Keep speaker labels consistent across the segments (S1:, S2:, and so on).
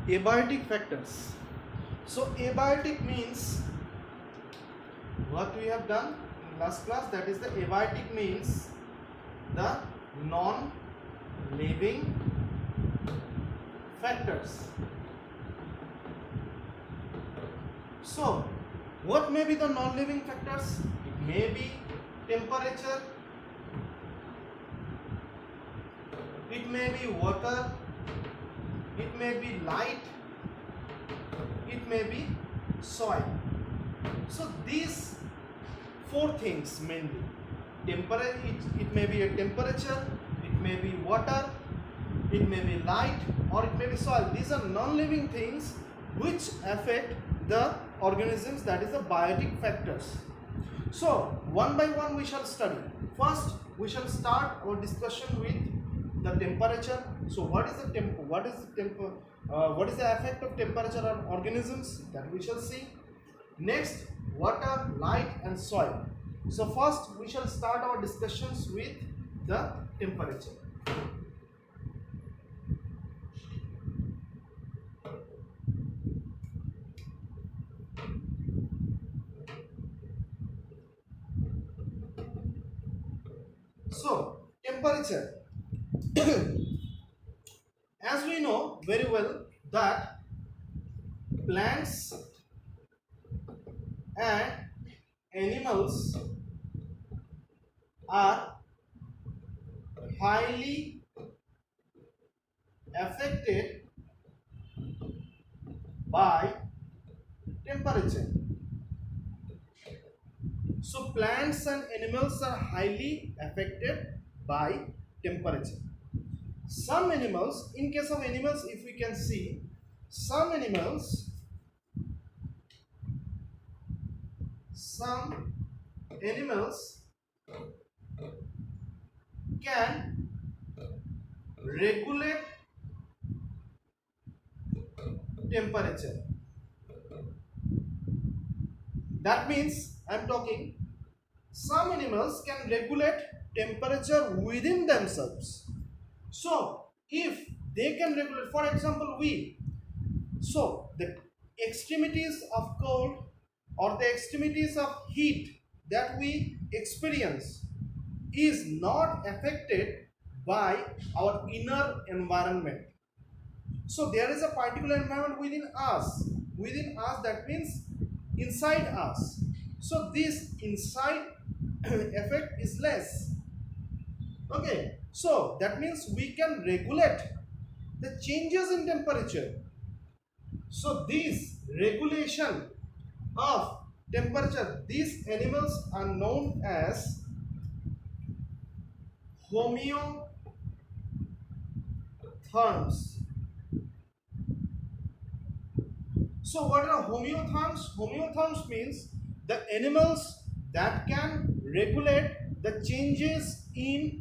S1: Abiotic factors. So abiotic means what we have done in last class, that is the abiotic means the non-living factors. So what may be the non-living factors? It may be temperature, it may be water, it may be light, it may be soil. So these four things mainly. It may be a temperature, it may be water, it may be light, or it may be soil. These are non-living things which affect the organisms, that is the biotic factors. So one by one we shall study. First we shall start our discussion with the temperature. So what is the effect of temperature on organisms, that we shall see. Next, water, light and soil. So first we shall start our discussions with the temperature. So temperature. As we know very well that plants and animals are highly affected by temperature. So plants and animals are highly affected by temperature. Some animals, in case of animals, if we can see, some animals can regulate temperature. That means I am talking some animals can regulate temperature within themselves. So if they can regulate, for example so the extremities of cold or the extremities of heat that we experience is not affected by our inner environment. So there is a particular environment within us, that means inside us. So this inside effect is less. Okay, so that means we can regulate the changes in temperature. So this regulation of temperature, these animals are known as homeotherms. So what are homeotherms? Homeotherms means the animals that can regulate the changes in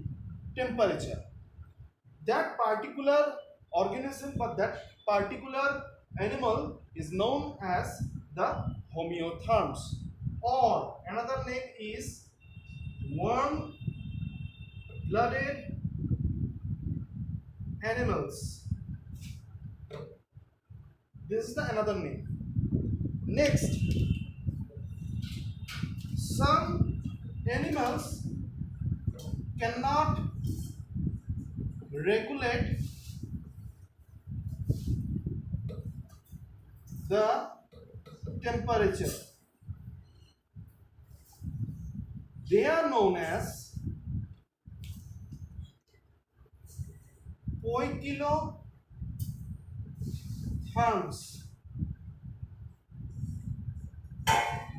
S1: temperature. That particular organism, but that particular animal is known as the homeotherms, or another name is warm-blooded animals. This is the another name. Next, some animals cannot regulate the temperature. They are known as poikilotherms.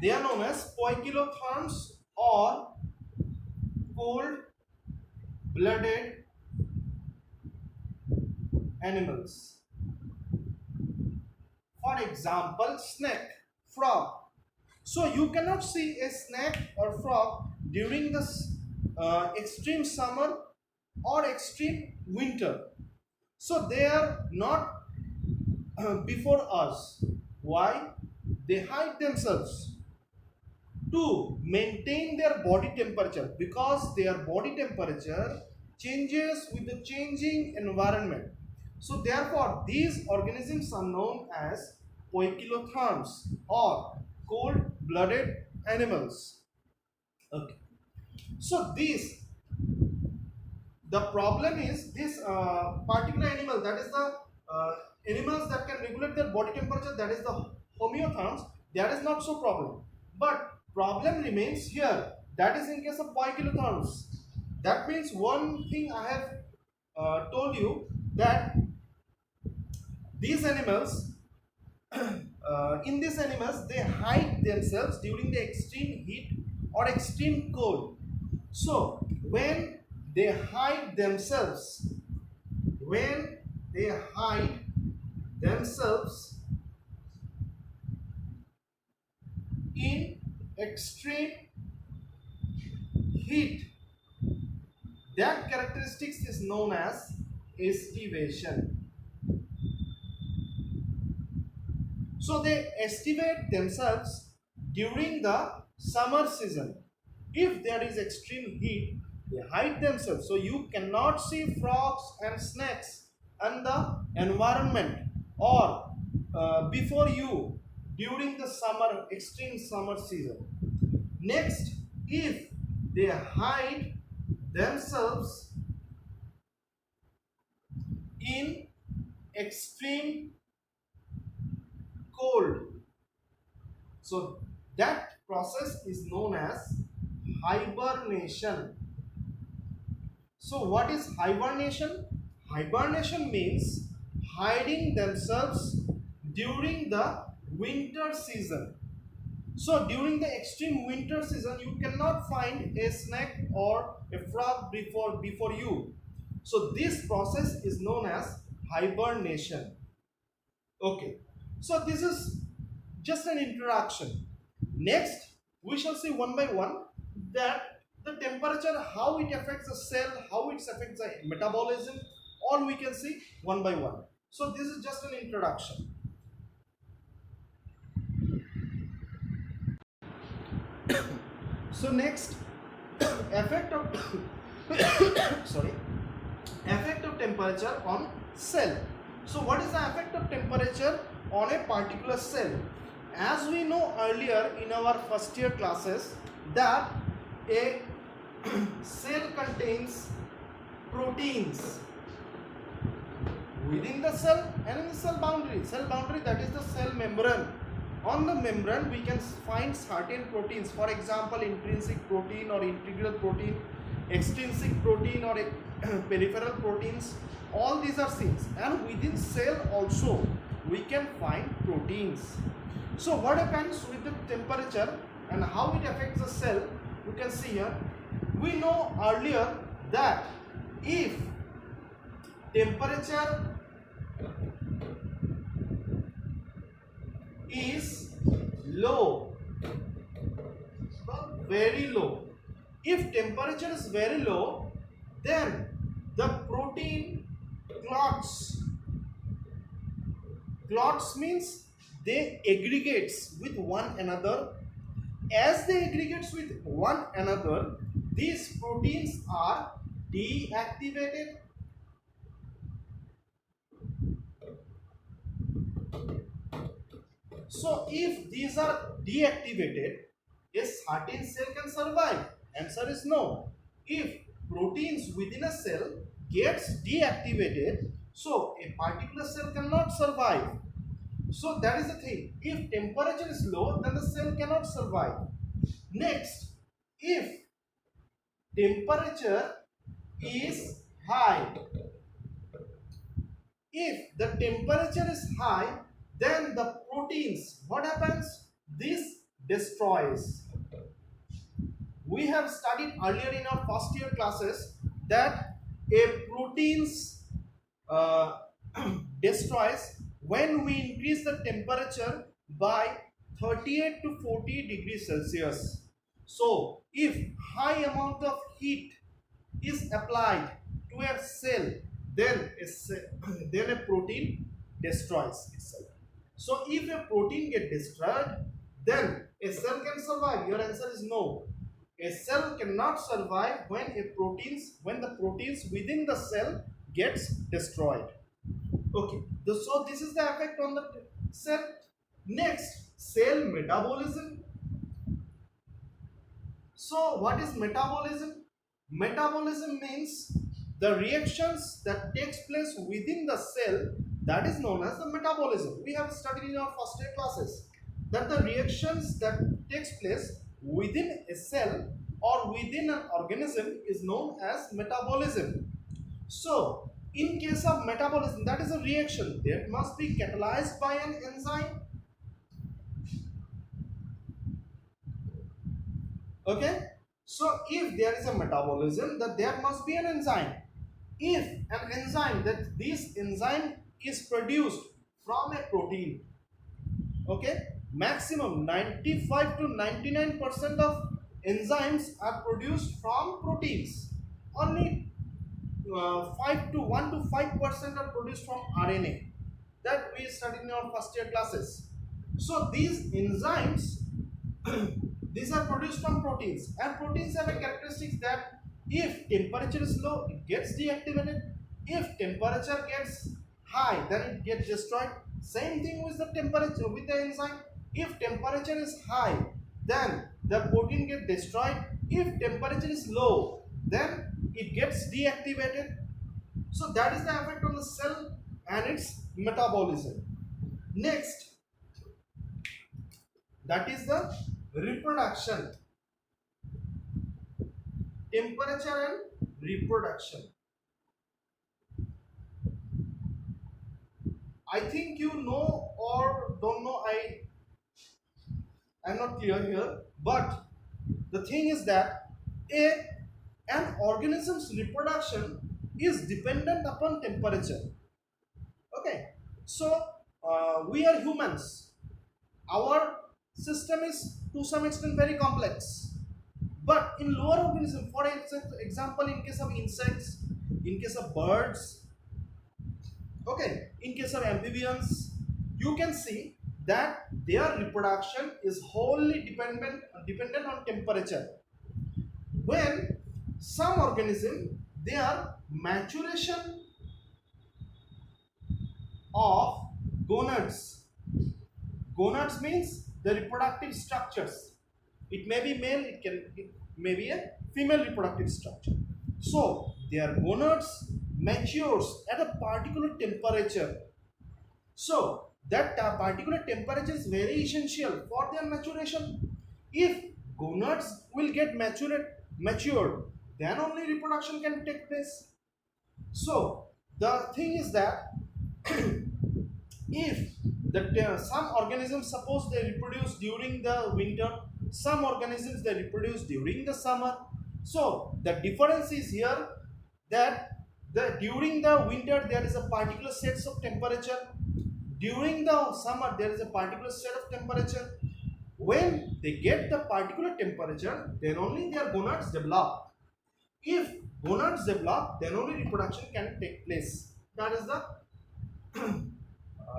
S1: They are known as poikilotherms or cold-blooded animals. For example, snake, frog. So you cannot see a snake or frog during the extreme summer or extreme winter. So they are not before us. Why? They hide themselves to maintain their body temperature, because their body temperature changes with the changing environment. So therefore these organisms are known as poikilotherms or cold-blooded animals. Okay. So the problem is this particular animal, that is the animals that can regulate their body temperature, that is the homeotherms, that is not so problem. But problem remains here, that is in case of poikilotherms. That means one thing I have told you, that these animals in these animals they hide themselves during the extreme heat or extreme cold. So they hide themselves when they hide themselves in extreme heat, that characteristics is known as estivation. So they estivate themselves during the summer season. If there is extreme heat, they hide themselves. So you cannot see frogs and snakes in the environment or before you during the summer, extreme summer season. Next, if they hide themselves in extreme cold, so that process is known as hibernation. So what is hibernation? Hibernation means hiding themselves during the winter season. So during the extreme winter season, you cannot find a snake or a frog before you. So this process is known as hibernation. Okay. So this is just an introduction. Next, we shall see one by one that the temperature, how it affects the cell, how it affects the metabolism, all we can see one by one. So this is just an introduction. So next, effect of sorry, effect of temperature on cell. So what is the effect of temperature on a particular cell? As we know earlier in our first year classes that a cell contains proteins within the cell and in the cell boundary. Cell boundary, that is the cell membrane. On the membrane we can find certain proteins, for example intrinsic protein or integral protein, extrinsic protein or peripheral proteins. All these are things, and within cell also we can find proteins. So what happens with the temperature and how it affects the cell, you can see here. We know earlier that if temperature is low, very low, if temperature is very low, then the protein clots. Clots means they aggregates with one another. As they aggregates with one another, these proteins are deactivated. So if these are deactivated, a certain cell can survive. Answer is no. If proteins within a cell gets deactivated, so a particular cell cannot survive. So that is the thing. If temperature is low, then the cell cannot survive. Next, if temperature is high, if the temperature is high, then the proteins, what happens? This destroys. We have studied earlier in our first year classes that a proteins destroys when we increase the temperature by 38 to 40 degrees Celsius. So if high amount of heat is applied to a cell, then a protein destroys itself. So if a protein get destroyed, then a cell can survive. Your answer is no. A cell cannot survive when the proteins within the cell gets destroyed. Okay, so this is the effect on the cell. Next, cell metabolism. So what is metabolism? Metabolism means the reactions that takes place within the cell, that is known as the metabolism. We have studied in our first year classes that the reactions that takes place within a cell or within an organism is known as metabolism. So in case of metabolism, that is a reaction that must be catalyzed by an enzyme. Okay, so if there is a metabolism, that there must be an enzyme. If an enzyme, that this enzyme is produced from a protein, okay, maximum 95 to 99% of enzymes are produced from proteins. Only 5 to 1 to 5% are produced from RNA, that we studied in our first year classes. So these enzymes these are produced from proteins, and proteins have a characteristics that if temperature is low, it gets deactivated. If temperature gets high, then it gets destroyed. Same thing with the temperature with the enzyme. If temperature is high, then the protein gets destroyed. If temperature is low, then it gets deactivated. So that is the effect on the cell and its metabolism. Next, that is the reproduction, temperature and reproduction. I think you know or don't know, I'm not clear here, but the thing is that a an organism's reproduction is dependent upon temperature. Okay, so we are humans, our system is to some extent very complex. But in lower organisms, for example, in case of insects, in case of birds, okay, in case of amphibians, you can see that their reproduction is wholly dependent on temperature. When some organism, their maturation of gonads. Gonads means the reproductive structures. It may be male, it may be a female reproductive structure. So their gonads matures at a particular temperature. So that particular temperature is very essential for their maturation. If gonads will get matured, then only reproduction can take place. So the thing is that if some organisms, suppose they reproduce during the winter, some organisms they reproduce during the summer. So the difference is here that during the winter there is a particular sets of temperature, during the summer there is a particular set of temperature. When they get the particular temperature, then only their gonads develop. If gonads develop, then only reproduction can take place. That is the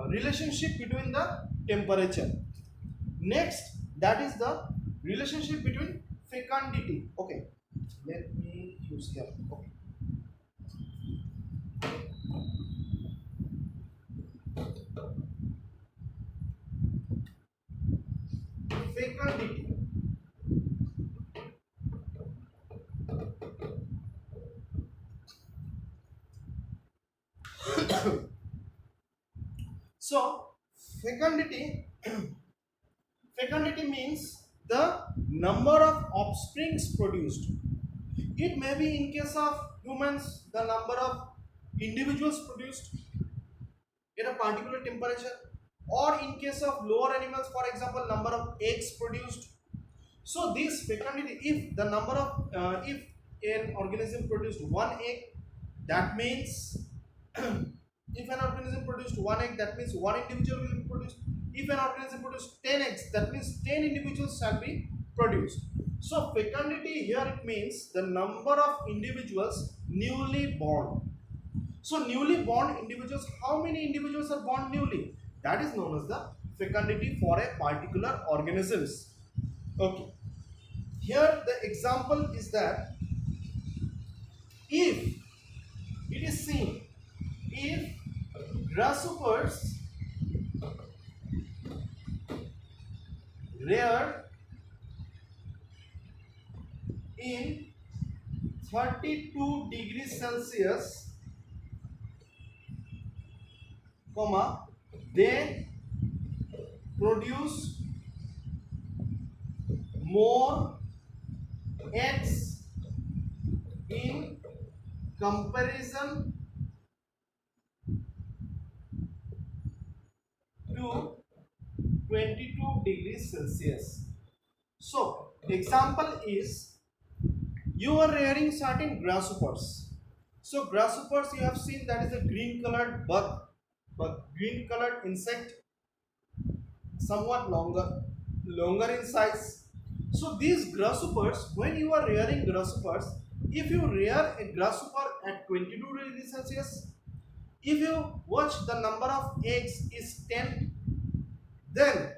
S1: relationship between the temperature. Next, that is the relationship between fecundity. Okay, let me use here. Okay. Fecundity. So fecundity fecundity means the number of offsprings produced. It may be in case of humans the number of individuals produced at a particular temperature, or in case of lower animals, for example, number of eggs produced. So this fecundity, if the number of if an organism produced one egg, that means if an organism produced one egg, that means one individual will be produced. If an organism produced 10 eggs, that means 10 individuals shall be produced. So fecundity here, it means the number of individuals newly born. So newly born individuals, how many individuals are born newly? That is known as the fecundity for a particular organisms. Okay. Here the example is that if it is seen, if grasshoppers reared in 32 degrees Celsius, comma, they produce more eggs in comparison to 22 degrees Celsius. So, example is you are rearing certain grasshoppers. So, grasshoppers you have seen that is a green colored bug, but green colored insect, somewhat longer in size. So, these grasshoppers, when you are rearing grasshoppers, if you rear a grasshopper at 22 degrees Celsius, if you watch the number of eggs is 10, then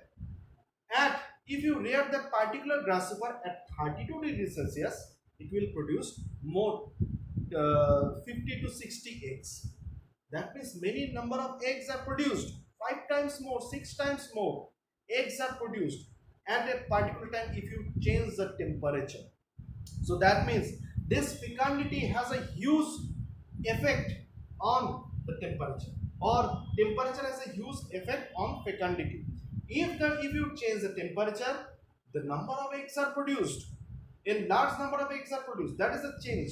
S1: at if you rear that particular grasshopper at 32 degrees Celsius, it will produce more 50 to 60 eggs. That means many number of eggs are produced, 5 times more, 6 times more eggs are produced at a particular time if you change the temperature. So that means this fecundity has a huge effect on the temperature, or temperature has a huge effect on fecundity. If you change the temperature, the number of eggs are produced. A large number of eggs are produced. That is a change.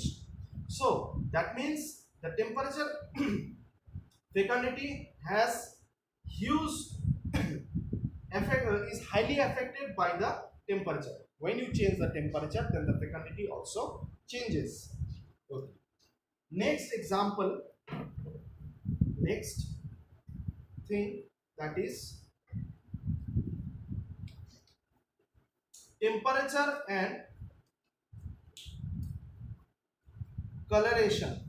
S1: So that means the temperature fecundity has huge effect, is highly affected by the temperature. When you change the temperature, then the fecundity also changes. Okay. Next example, next thing, that is temperature and coloration.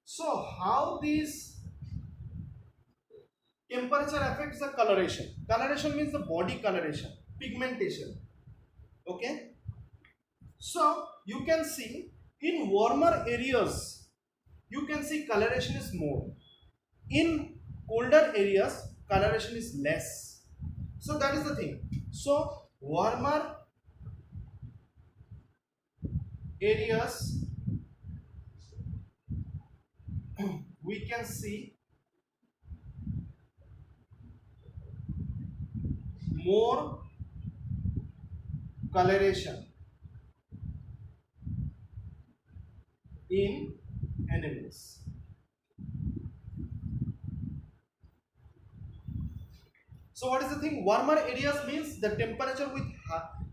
S1: So how these temperature affects the coloration? Coloration means the body coloration, pigmentation. Okay. So you can see in warmer areas, you can see coloration is more. In colder areas, coloration is less. So that is the thing. So warmer areas, we can see more coloration in animals. So what is the thing? Warmer areas means the temperature with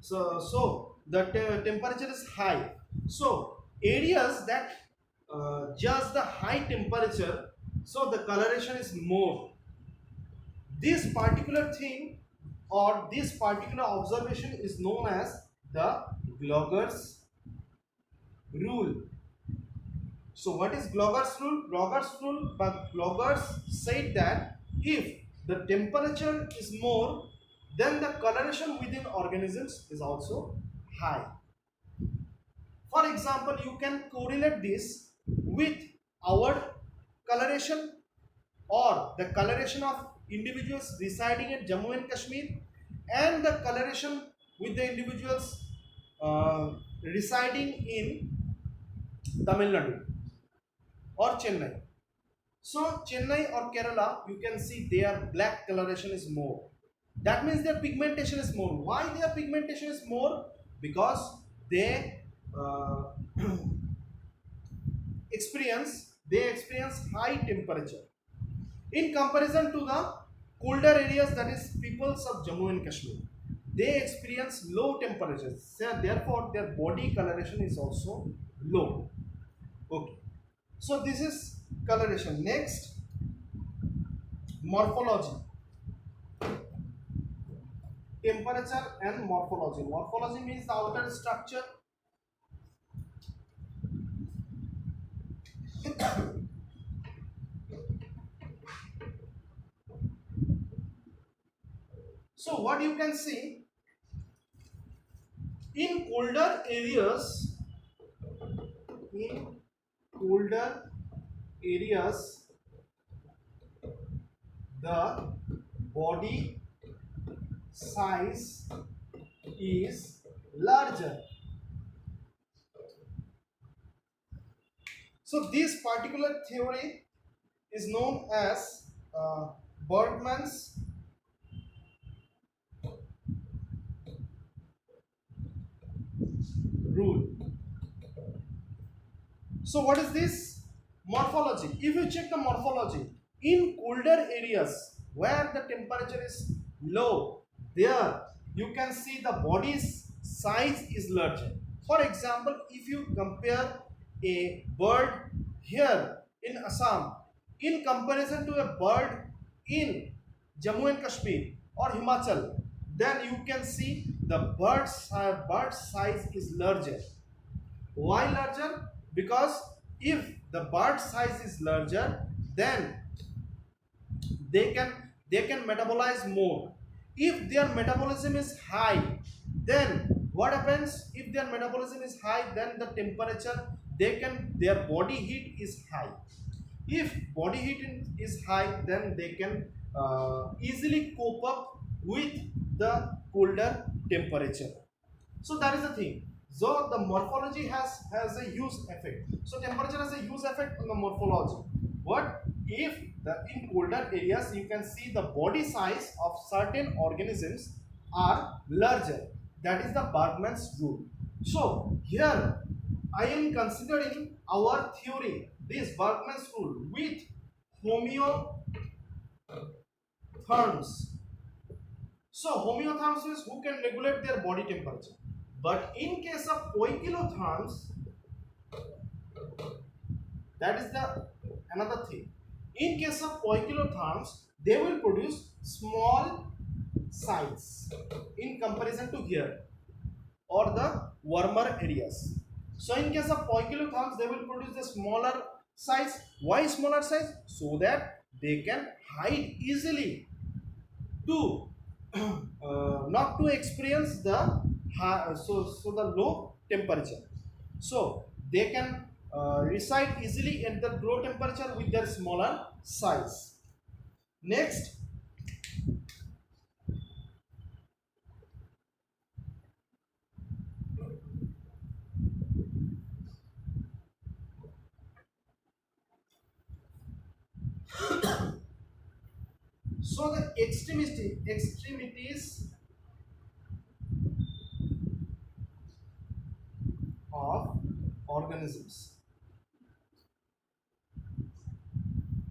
S1: so the temperature is high. So areas that just the high temperature, so the coloration is more. This particular thing or this particular observation is known as the Glogger's rule. So what is Glogger's rule? Glogger's rule, but Gloggers said that if the temperature is more, then the coloration within organisms is also high. For example, you can correlate this with our coloration or the coloration of individuals residing in Jammu and Kashmir and the coloration with the individuals residing in Tamil Nadu or Chennai. So Chennai or Kerala, you can see their black coloration is more. That means their pigmentation is more. Why their pigmentation is more? Because they uh, experience high temperature in comparison to the colder areas, that is peoples of Jammu and Kashmir. They experience low temperatures. So therefore, their body coloration is also low. Okay. So this is coloration. Next, morphology. Temperature and morphology. Morphology means the outer structure. So what you can see in colder areas, in colder areas, the body size is larger. So this particular theory is known as Bergman's rule. So what is this? Morphology. If you check the morphology, in colder areas where the temperature is low, there you can see the body's size is larger. For example, if you compare a bird here in Assam in comparison to a bird in Jammu and Kashmir or Himachal, then you can see the bird size is larger. Why larger? Because if the bird size is larger, then they can they can metabolize more. If their metabolism is high, then what happens? If their metabolism is high, then the temperature, their body heat is high. If body heat is high, then they can easily cope up with the colder temperature. So that is the thing. So the morphology has a huge effect. So temperature has a huge effect on the morphology. What if the in colder areas you can see the body size of certain organisms are larger? That is the Bergman's rule. So here I am considering our theory, this Bergman's rule with homeotherms. So homeotherms is who can regulate their body temperature. But in case of poikilotherms, that is the another thing. In case of poikilotherms, they will produce small size in comparison to here or the warmer areas. So in case of poikilotherms, they will produce the smaller size. Why smaller size? So that they can hide easily to not to experience the high, so the low temperature. So they can reside easily at the low temperature with their smaller size. Next, so the extremities of organisms.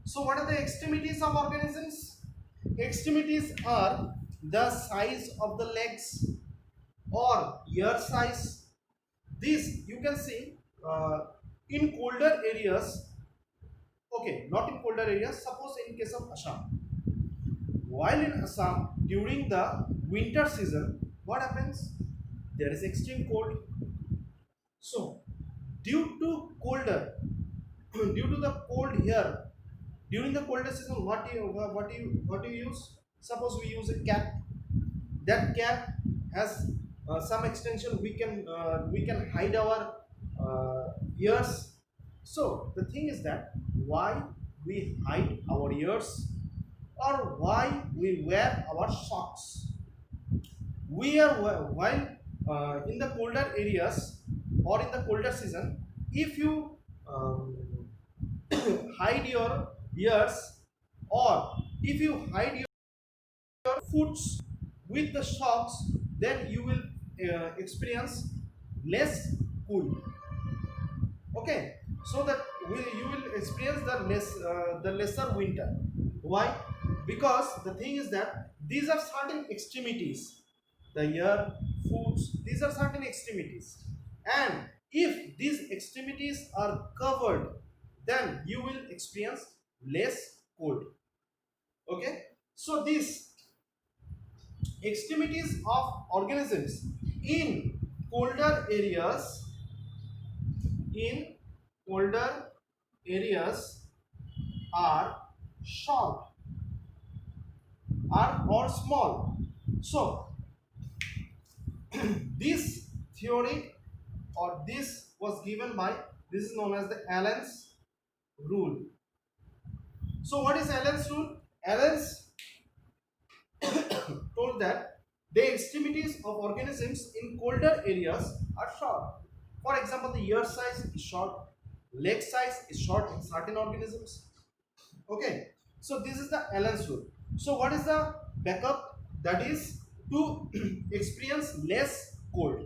S1: So what are the extremities of organisms? Extremities are the size of the legs or ear size. This you can see in colder areas. Okay, not in colder areas. Suppose in case of Assam, while in Assam during the winter season, what happens? There is extreme cold. So, due to colder, due to the cold here, during the colder season, what do you use? Suppose we use a cap. That cap has some extension. We can hide our ears. So the thing is that why we hide our ears or why we wear our socks. We are while in the colder areas or in the colder season, if you hide your ears or if you hide your foots with the socks, then you will experience less cool. Okay, so that you will experience the lesser winter. Why? Because the thing is that these are certain extremities, the ear, foots, these are certain extremities, and if these extremities are covered, then you will experience less cold. Okay, so these extremities of organisms in colder areas, in colder areas are short are or small. So this theory or this was given by, this is known as the Allen's rule. So what is Allen's rule? Allen's told that the extremities of organisms in colder areas are short. For example, the ear size is short, leg size is short in certain organisms. Okay, so this is the Allen's rule. So what is the backup? That is to experience less cold.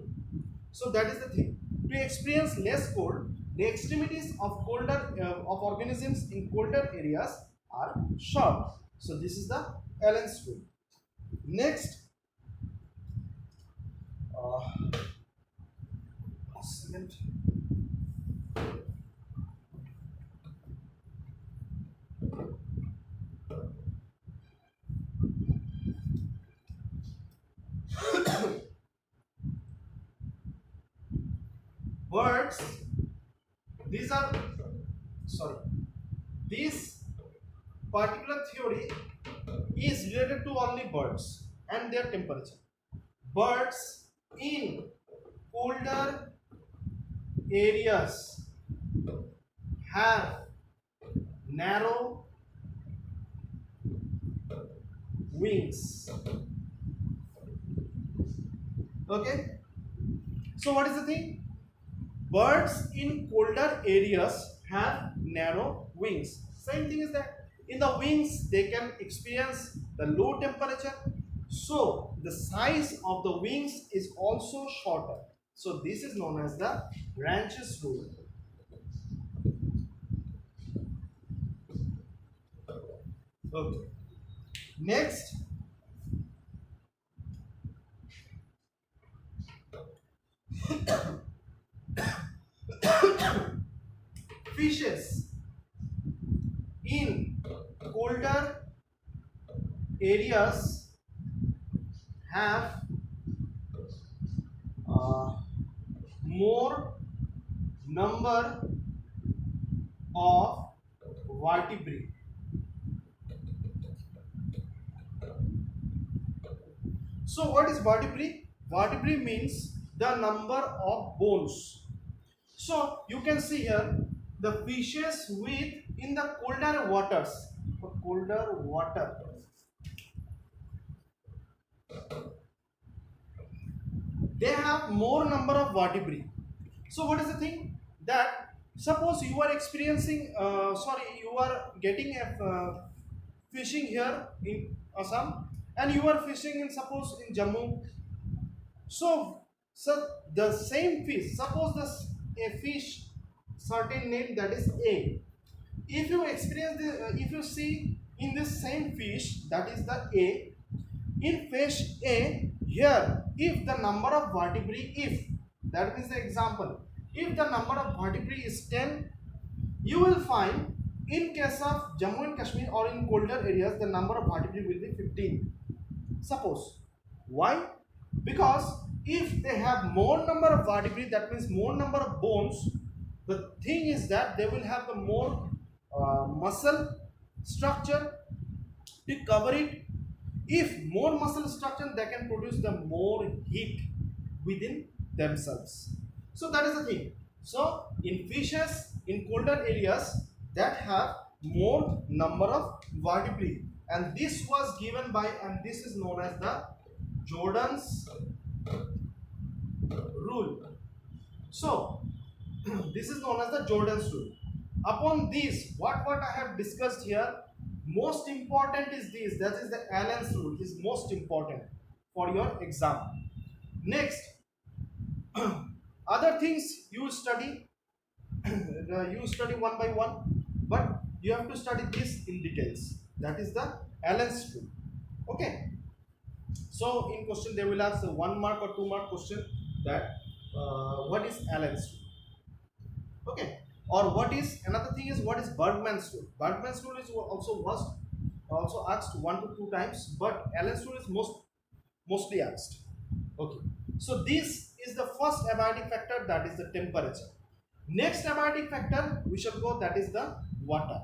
S1: So that is the thing. To experience less cold, the extremities of colder of organisms in colder areas are short. So this is the Allen's rule. Next, uh, second. Birds. These are sorry. This particular theory is related to only birds and their temperature. Birds in colder areas have narrow wings. Okay, so what is the thing? Birds in colder areas have narrow wings. Same thing is that in the wings they can experience the low temperature, so the size of the wings is also shorter. So this is known as the branches rule. Okay, next, fishes in colder areas have more number of vertebrae. So what is vertebrae? Vertebrae means the number of bones. So you can see here the fishes with in the colder waters, colder water, they have more number of vertebrae. So what is the thing? That suppose you are experiencing, you are getting a fishing here in Assam, and you are fishing in suppose in Jammu. So the same fish, suppose a fish certain name that is A. If you experience if you see in this same fish that is the A, in fish A here, if the number of vertebrae, if that means the example, if the number of vertebrae is 10, you will find in case of Jammu and Kashmir or in colder areas the number of vertebrae will be 15. Suppose. Why? Because if they have more number of vertebrae, that means more number of bones, the thing is that they will have the more muscle structure to cover it. If more muscle structure, they can produce the more heat within themselves. So that is the thing. So in fishes in colder areas that have more number of vertebrae, and this was given by, and this is known as the Jordan's rule. So this is known as the Jordan's rule. Upon this, what I have discussed here, most important is this, that is the Allen's rule is most important for your exam. Next, other things you study, you study one by one, but you have to study this in details. That is the Allen's rule. Okay. So in question they will ask a 1 mark or 2 mark question that what is Allen's rule? Okay. Or what is, another thing is, what is Bergman's rule? Bergman's rule is also asked 1 to 2 times, but Allen's rule is mostly asked. Okay. So this is the first abiotic factor, that is the temperature. Next abiotic factor we shall go, that is the water.